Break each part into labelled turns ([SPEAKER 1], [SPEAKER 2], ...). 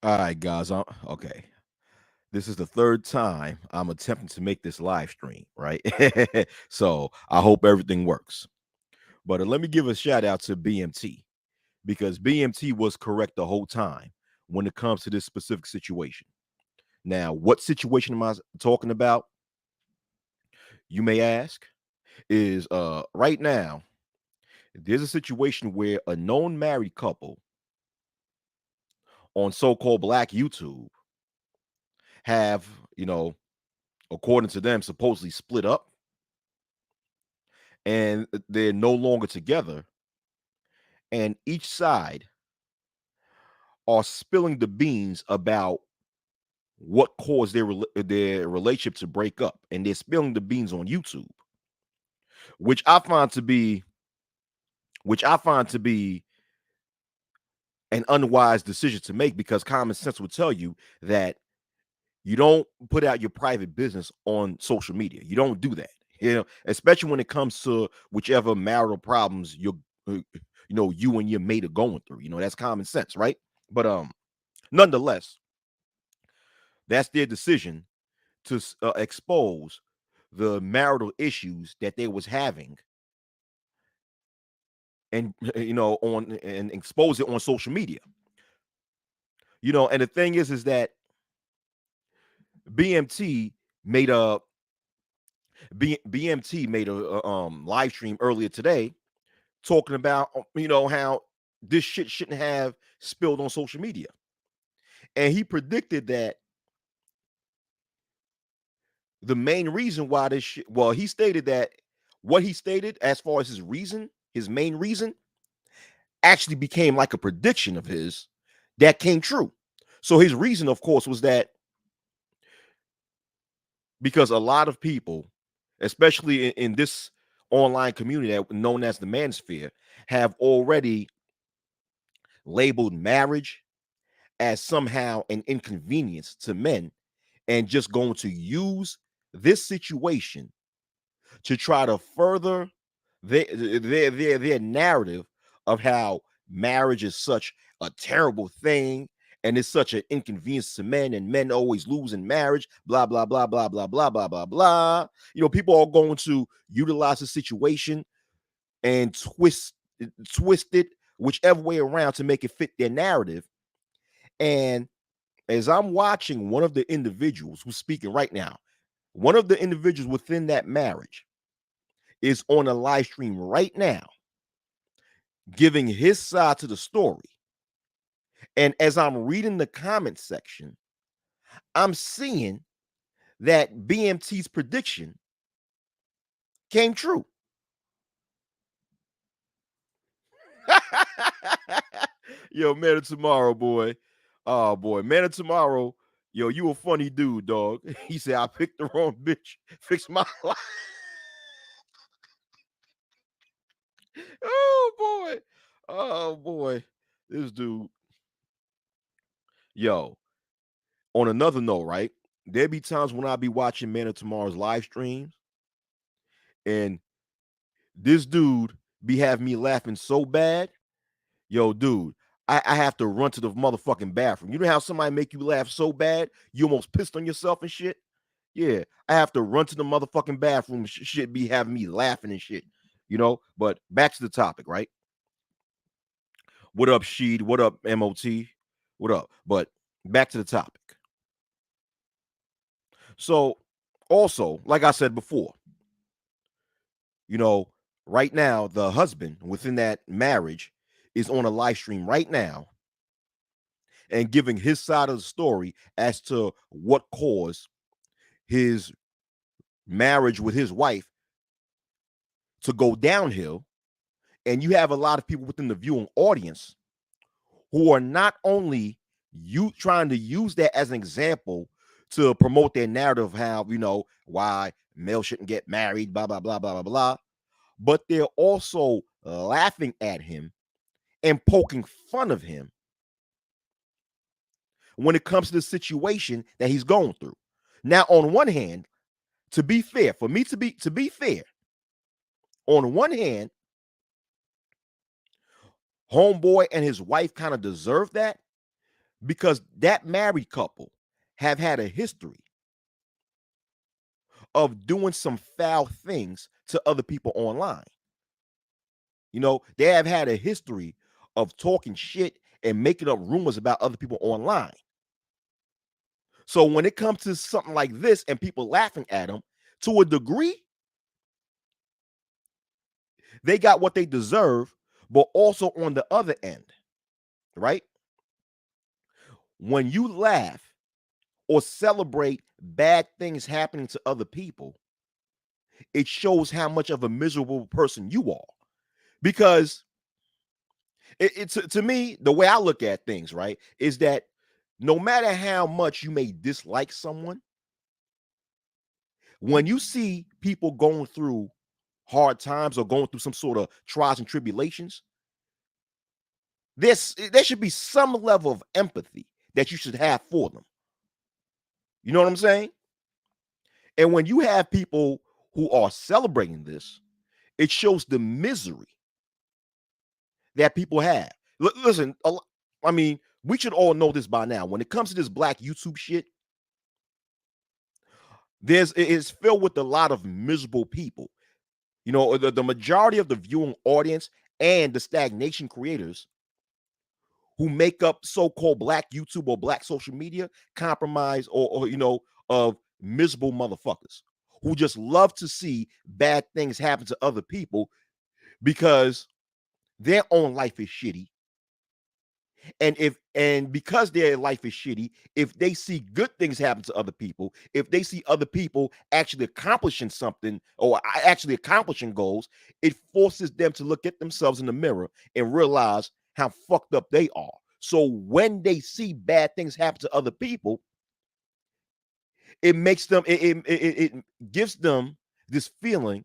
[SPEAKER 1] All right, guys. Okay. This is the third time I'm attempting to make this live stream, right? So I hope everything works. But let me give a shout out to BMT because BMT was correct the whole time when it comes to this specific situation. Now, what situation am I talking about? You may ask. Is right now there's a situation where a known married couple on so-called black YouTube have, you know, according to them, supposedly split up and they're no longer together. And each side are spilling the beans about what caused their relationship to break up, and they're spilling the beans on YouTube, which I find to be which I find to be an unwise decision to make because common sense would tell you that you don't put out your private business on social media. You don't do that. Especially when it comes to whichever marital problems you and your mate are going through. That's common sense, right? But nonetheless, that's their decision to expose the marital issues that they was having, and on and expose it on social media. And the thing is that BMT made a BMT made a live stream earlier today talking about how this shit shouldn't have spilled on social media, and he predicted that the main reason why this shit, well, he stated that what he stated as far as his main reason actually became like a prediction of his that came true. So his reason, of course, was that because a lot of people, especially in this online community known as the manosphere, have already labeled marriage as somehow an inconvenience to men and just going to use this situation to try to further their narrative of how marriage is such a terrible thing and it's such an inconvenience to men and men always lose in marriage, blah blah blah blah blah blah blah blah blah. People are going to utilize the situation and twist it whichever way around to make it fit their narrative. And as I'm watching one of the individuals who's speaking right now, one of the individuals within that marriage is on a live stream right now giving his side to the story. And as I'm reading the comment section, I'm seeing that BMT's prediction came true. Yo, man of tomorrow, boy. Oh boy, man of tomorrow. Yo, you a funny dude, dog. He said I picked the wrong bitch. Fix my life. Oh boy. Oh boy. This dude. Yo, on another note, right? There be times when I be watching Man of Tomorrow's live streams, and this dude be having me laughing so bad. Yo, dude, I have to run to the motherfucking bathroom. You know how somebody make you laugh so bad you almost pissed on yourself and shit? Yeah, I have to run to the motherfucking bathroom. Shit be having me laughing and shit. But back to the topic, right? What up, Sheed? What up, MOT? What up? But back to the topic. So, also, like I said before, you know, right now, the husband within that marriage is on a live stream right now and giving his side of the story as to what caused his marriage with his wife to go downhill. And you have a lot of people within the viewing audience who are not only you trying to use that as an example to promote their narrative of how, why male shouldn't get married, blah, blah, blah, blah, blah, blah, but they're also laughing at him and poking fun of him when it comes to the situation that he's going through. Now, on one hand, to be fair, for me to be fair, on one hand, homeboy and his wife kind of deserve that because that married couple have had a history of doing some foul things to other people online. They have had a history of talking shit and making up rumors about other people online. So when it comes to something like this and people laughing at them, to a degree, they got what they deserve, but also on the other end, right? When you laugh or celebrate bad things happening to other people, it shows how much of a miserable person you are. Because to me, the way I look at things, right, is that no matter how much you may dislike someone, when you see people going through hard times or going through some sort of trials and tribulations, there should be some level of empathy that you should have for them. You know what I'm saying? And when you have people who are celebrating this, it shows the misery that people have. Listen, I mean, we should all know this by now. When it comes to this black YouTube shit, it's filled with a lot of miserable people. The majority of the viewing audience and the stagnation creators who make up so-called black YouTube or black social media compromise or of miserable motherfuckers who just love to see bad things happen to other people because their own life is shitty. And because their life is shitty, if they see good things happen to other people, if they see other people actually accomplishing something or actually accomplishing goals, it forces them to look at themselves in the mirror and realize how fucked up they are. So when they see bad things happen to other people, it makes them it gives them this feeling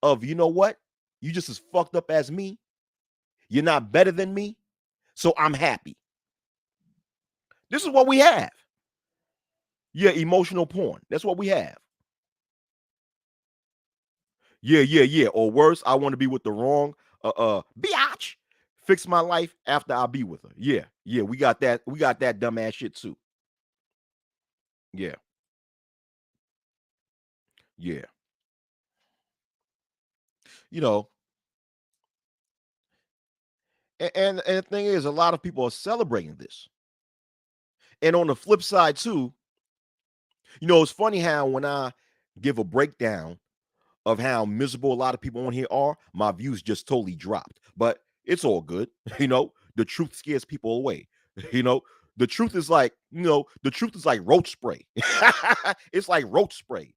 [SPEAKER 1] of, you know what, you just as fucked up as me, you're not better than me, so I'm happy. This is what we have. Yeah, emotional porn. That's what we have. Yeah. Or worse, I want to be with the wrong biatch. Fix my life after I be with her. Yeah. We got that. We got that dumbass shit too. Yeah. Yeah. You know, and the thing is, a lot of people are celebrating this. And on the flip side too, it's funny how when I give a breakdown of how miserable a lot of people on here are, my views just totally dropped. But it's all good. The truth scares people away. You know, the truth is like, the truth is like roach spray. It's like roach spray,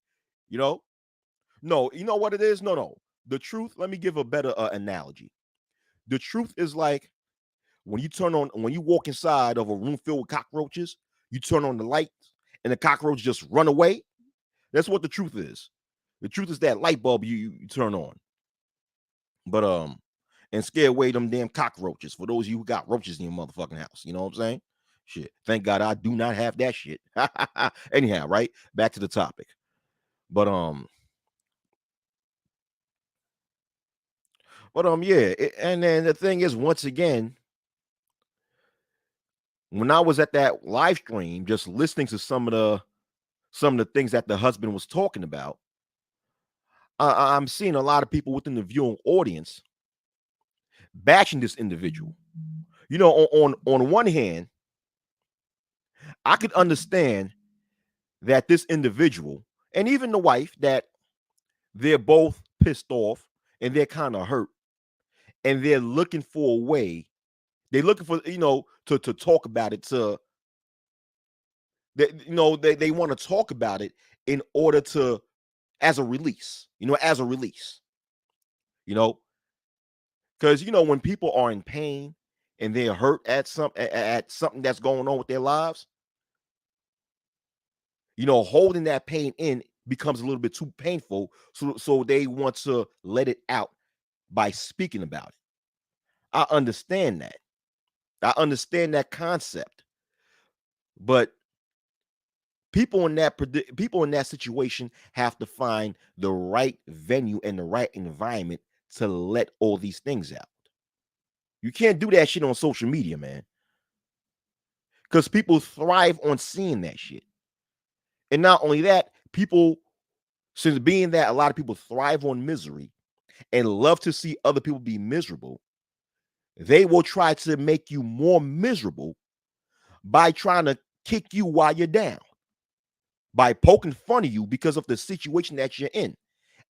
[SPEAKER 1] you know? No, you know what it is? No. The truth, let me give a better analogy. The truth is like when you walk inside of a room filled with cockroaches, you turn on the light and the cockroach just run away. That's what the truth is. The truth is that light bulb you turn on. But and scare away them damn cockroaches for those of you who got roaches in your motherfucking house. You know what I'm saying? Shit. Thank God I do not have that shit. Anyhow, right? Back to the topic. But yeah, and then the thing is, once again, when I was at that live stream, just listening to some of the things that the husband was talking about, I'm seeing a lot of people within the viewing audience bashing this individual. On one hand, I could understand that this individual and even the wife that they're both pissed off and they're kind of hurt and they're looking for a way. They're looking for to talk about it. They want to talk about it in order to as a release. As a release. Because when people are in pain and they're hurt at something that's going on with their lives, holding that pain in becomes a little bit too painful. So they want to let it out by speaking about it. I understand that. I understand that concept. But people in that situation have to find the right venue and the right environment to let all these things out. You can't do that shit on social media, man. because people thrive on seeing that shit. And not only that, people, since being that a lot of people thrive on misery and love to see other people be miserable, they will try to make you more miserable by trying to kick you while you're down, by poking fun of you because of the situation that you're in,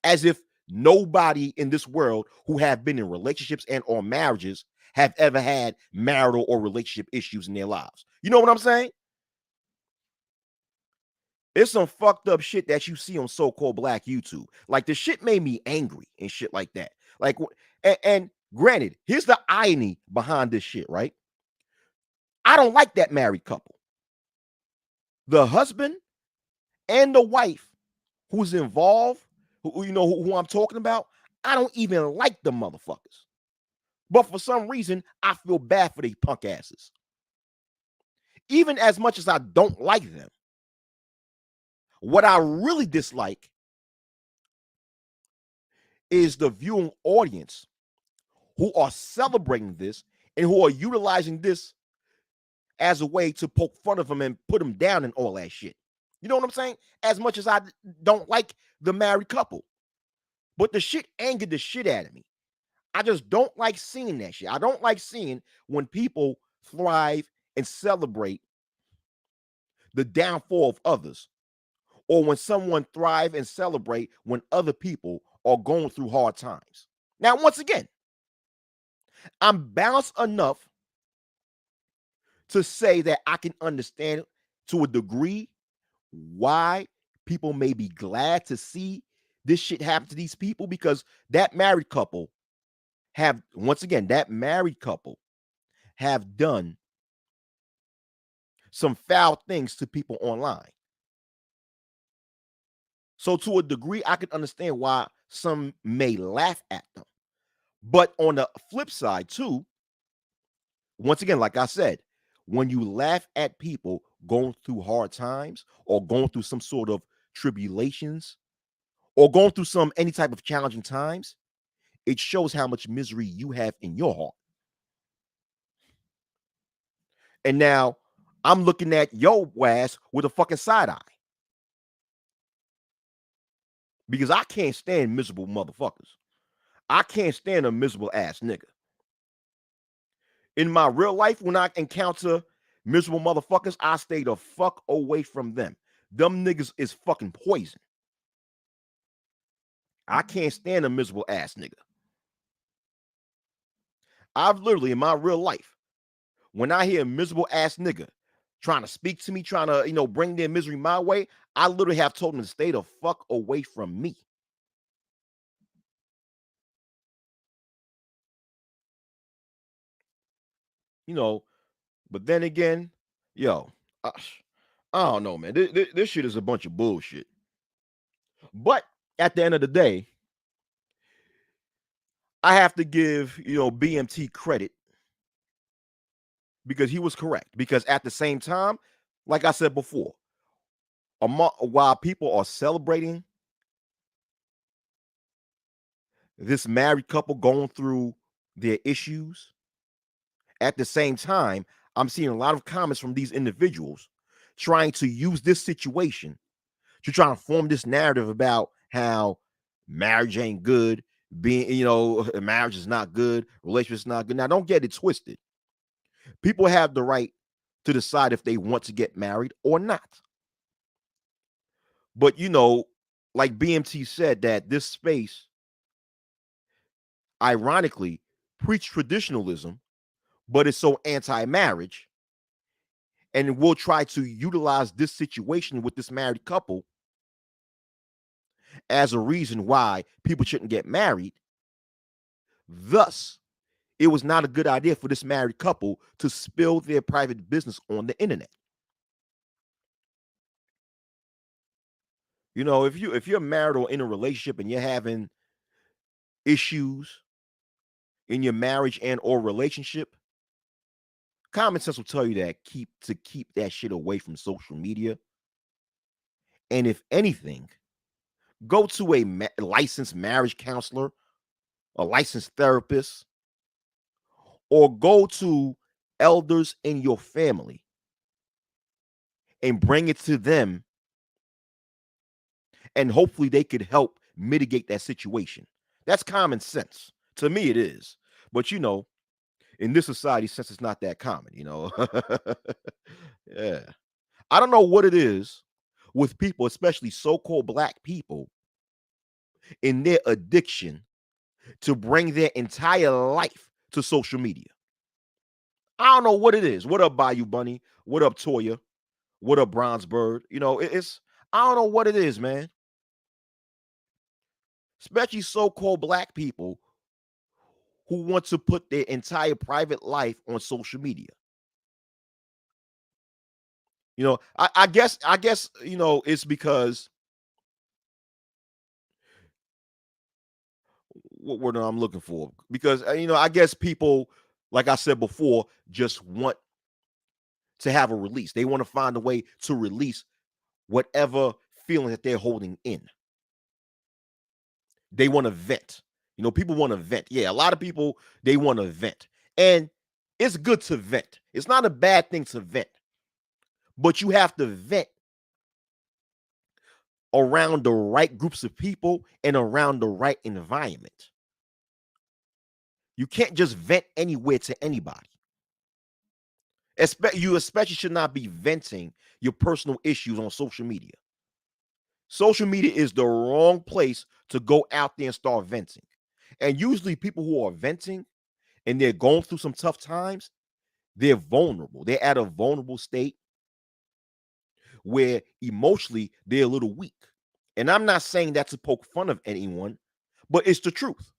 [SPEAKER 1] as if nobody in this world who have been in relationships and or marriages have ever had marital or relationship issues in their lives. You know what I'm saying? It's some fucked up shit that you see on so-called black YouTube. Like the shit made me angry and shit like that. Like, and granted, here's the irony behind this shit, right? I don't like that married couple. The husband and the wife who's involved, who I'm talking about, I don't even like the motherfuckers. But for some reason, I feel bad for these punk asses. Even as much as I don't like them, what I really dislike is the viewing audience who are celebrating this and who are utilizing this as a way to poke fun of them and put them down and all that shit. You know what I'm saying? As much as I don't like the married couple, but the shit angered the shit out of me. I just don't like seeing that shit. I don't like seeing when people thrive and celebrate the downfall of others, or when someone thrive and celebrate when other people are going through hard times. Now, once again, I'm balanced enough to say that I can understand to a degree why people may be glad to see this shit happen to these people, because that married couple have, once again, that married couple have done some foul things to people online. So to a degree, I can understand why some may laugh at them. But on the flip side, too, once again, like I said, when you laugh at people going through hard times or going through some sort of tribulations or going through any type of challenging times, it shows how much misery you have in your heart. And now I'm looking at your ass with a fucking side eye because I can't stand miserable motherfuckers. I can't stand a miserable ass nigga. In my real life, when I encounter miserable motherfuckers, I stay the fuck away from them. Them niggas is fucking poison. I can't stand a miserable ass nigga. I've literally, in my real life, when I hear a miserable ass nigga trying to speak to me, trying to, bring their misery my way, I literally have told them to stay the fuck away from me. But then again, yo, I, I don't know, man. This shit is a bunch of bullshit. But at the end of the day, I have to give, BMT credit because he was correct. Because at the same time, like I said before, while people are celebrating this married couple going through their issues, at the same time, I'm seeing a lot of comments from these individuals trying to use this situation to try to form this narrative about how marriage ain't good, marriage is not good, relationship is not good. Now, don't get it twisted. People have the right to decide if they want to get married or not. But like BMT said, that this space, ironically, preach traditionalism, but it's so anti-marriage, and we'll try to utilize this situation with this married couple as a reason why people shouldn't get married. Thus, it was not a good idea for this married couple to spill their private business on the internet. If you're married or in a relationship and you're having issues in your marriage and or relationship, common sense will tell you that keep that shit away from social media. And if anything, go to a licensed marriage counselor, a licensed therapist, or go to elders in your family and bring it to them, and hopefully they could help mitigate that situation. That's common sense. To me, it is. But in this society, since it's not that common. Yeah. I don't know what it is with people, especially so-called black people, in their addiction to bring their entire life to social media. I don't know what it is. What up, Bayou Bunny? What up, Toya? What up, Bronze Bird? It's I don't know what it is, man. Especially so-called black people who want to put their entire private life on social media. I guess it's because what word I'm looking for. Because I guess people, like I said before, just want to have a release. They want to find a way to release whatever feeling that they're holding in. They want to vent. People want to vent. Yeah, a lot of people, they want to vent. And it's good to vent. It's not a bad thing to vent, but you have to vent around the right groups of people and around the right environment. You can't just vent anywhere to anybody. You especially should not be venting your personal issues on social media. Social media is the wrong place to go out there and start venting. And usually, people who are venting and they're going through some tough times, they're vulnerable. They're at a vulnerable state where emotionally they're a little weak. And I'm not saying that to poke fun of anyone, but it's the truth.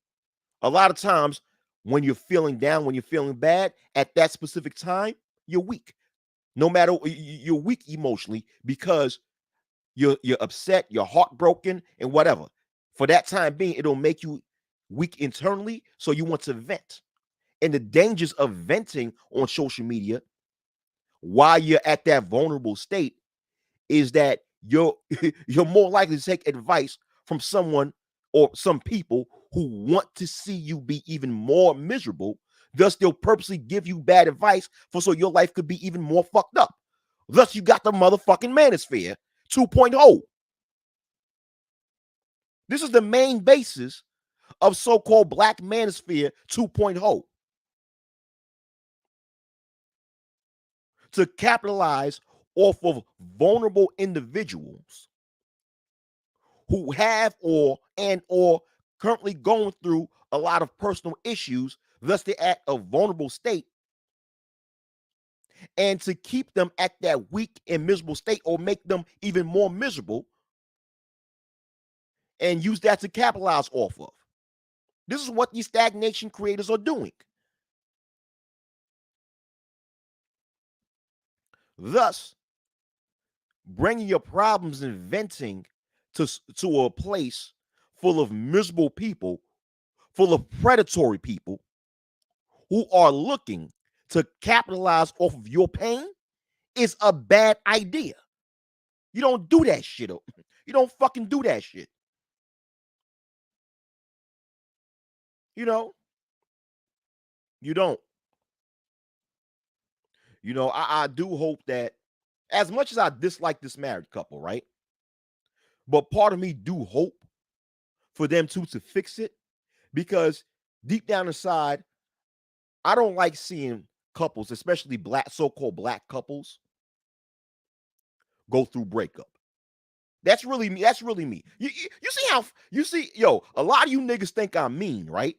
[SPEAKER 1] A lot of times, when you're feeling down, when you're feeling bad at that specific time, you're weak. No matter you're weak emotionally because you're upset, you're heartbroken, and whatever. For that time being, it'll make you weak internally, so you want to vent. And the dangers of venting on social media while you're at that vulnerable state is that you're you're more likely to take advice from someone or some people who want to see you be even more miserable. Thus, they'll purposely give you bad advice for so your life could be even more fucked up. Thus, you got the motherfucking manosphere 2.0. This is the main basis of so-called Black Manosphere 2.0, to capitalize off of vulnerable individuals who have or currently going through a lot of personal issues, thus they're at a vulnerable state, and to keep them at that weak and miserable state or make them even more miserable and use that to capitalize off of. This is what these stagnation creators are doing. Thus, bringing your problems and venting to a place full of miserable people, full of predatory people who are looking to capitalize off of your pain is a bad idea. You don't do that shit. You don't fucking do that shit. You know, you don't. I do hope that, as much as I dislike this married couple, right? But part of me do hope for them to fix it, because deep down inside, I don't like seeing couples, especially so-called black couples, go through breakup. That's really me. That's really me. You see how a lot of you niggas think I'm mean, right?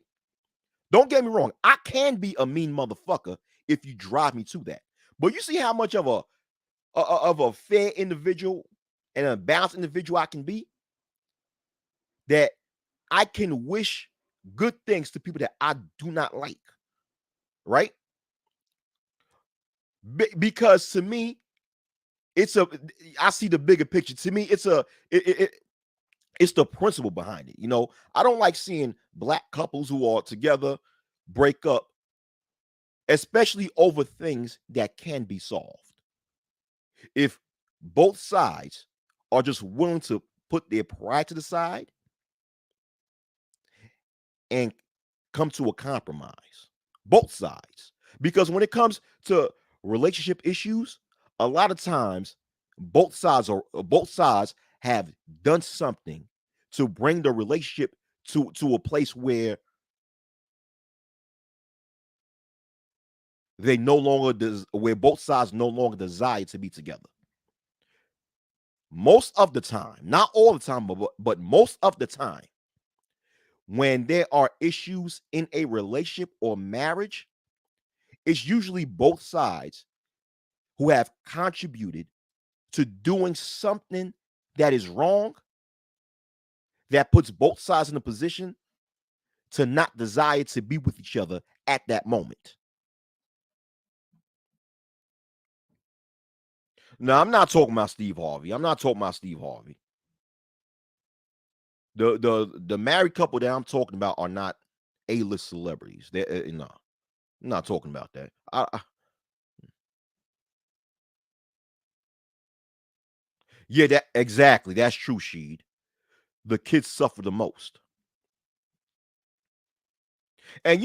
[SPEAKER 1] Don't get me wrong. I can be a mean motherfucker if you drive me to that. But you see how much of a fair individual and a balanced individual I can be, that I can wish good things to people that I do not like, right? Because to me, I see the bigger picture. To me, it's the principle behind it. I don't like seeing black couples who are together break up, especially over things that can be solved. If both sides are just willing to put their pride to the side and come to a compromise, both sides. Because when it comes to relationship issues, a lot of times both sides have done something to bring the relationship to a place where they no longer where both sides no longer desire to be together. Most of the time, not all the time, but most of the time, when there are issues in a relationship or marriage, it's usually both sides who have contributed to doing something that is wrong, that puts both sides in a position to not desire to be with each other at that moment. No, I'm not talking about Steve Harvey. I'm not talking about Steve Harvey. The married couple that I'm talking about are not A-list celebrities. They no, I'm not talking about that. Yeah, that exactly. That's true, Sheed. The kids suffer the most. And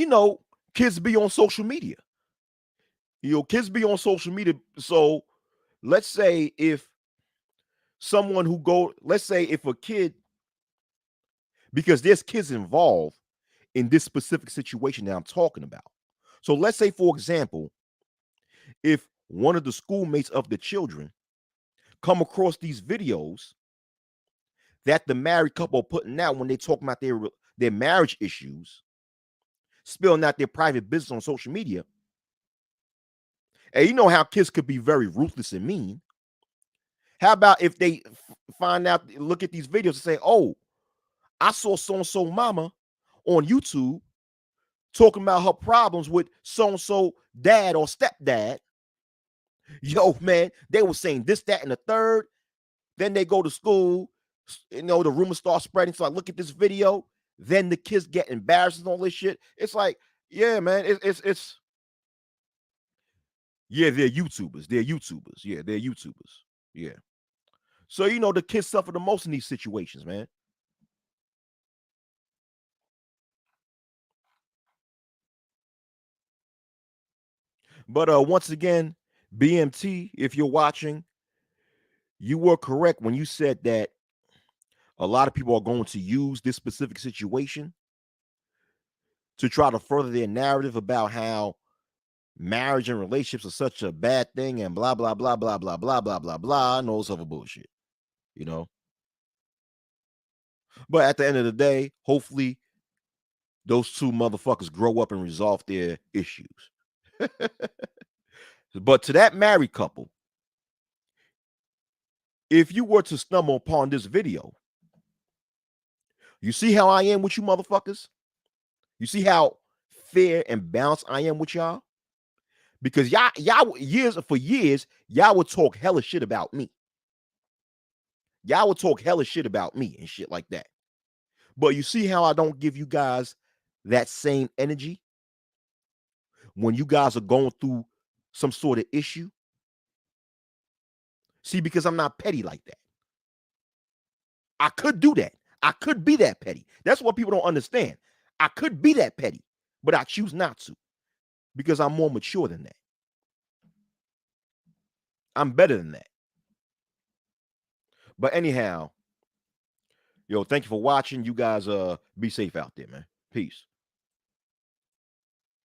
[SPEAKER 1] kids be on social media. Kids be on social media. So let's say if let's say if a kid, because there's kids involved in this specific situation that I'm talking about. So let's say, for example, if one of the schoolmates of the children come across these videos that the married couple are putting out when they talk about their marriage issues, spilling out their private business on social media. And you know how kids could be very ruthless and mean. How about if they find out, look at these videos and say, "Oh, I saw so and so mama on YouTube talking about her problems with so and so dad or stepdad." Yo, man, they were saying this, that, and the third. Then they go to school, the rumors start spreading. So I look at this video. Then the kids get embarrassed and all this shit. It's like, yeah, man, it's yeah, they're YouTubers. They're YouTubers. Yeah, they're YouTubers. Yeah. So the kids suffer the most in these situations, man. But once again, BMT, if you're watching, you were correct when you said that a lot of people are going to use this specific situation to try to further their narrative about how marriage and relationships are such a bad thing and blah blah blah blah blah blah blah blah blah and all this other bullshit, you know. But at the end of the day, hopefully those two motherfuckers grow up and resolve their issues. But to that married couple, if you were to stumble upon this video, you see how I am with you motherfuckers? You see how fair and balanced I am with y'all? Because y'all years, y'all would talk hella shit about me. Y'all would talk hella shit about me and shit like that. But you see how I don't give you guys that same energy when you guys are going through some sort of issue? See, because I'm not petty like that. I could do that. I could be that petty. That's what people don't understand. I could be that petty, but I choose not to because I'm more mature than that. I'm better than that. But anyhow, thank you for watching. You guys be safe out there, man. Peace.